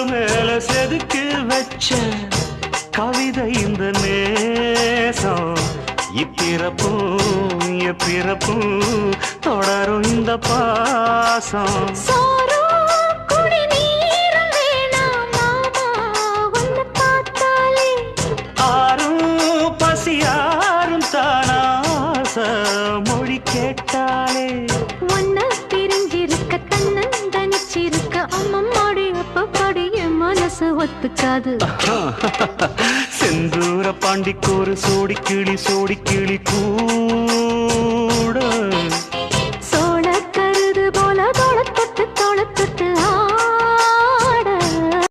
மேல செதுக்கி வச்ச கவிதை இந்த நேசம் இப்பிறப்பும் எப்பிறப்பும் தொடரும் இந்த பாசம் ஆறும் பசியாரும் தானாச மொழி கேட்டாலே ஒன்ன பிரிஞ்சிருக்க தன்னந்தனிச்சிருக்க அம்மம்மாடி அப்பப்பாடி என் மனசு ஒத்துக்காது செந்தூர பாண்டிக்கு ஒரு சோடி கிளி கூட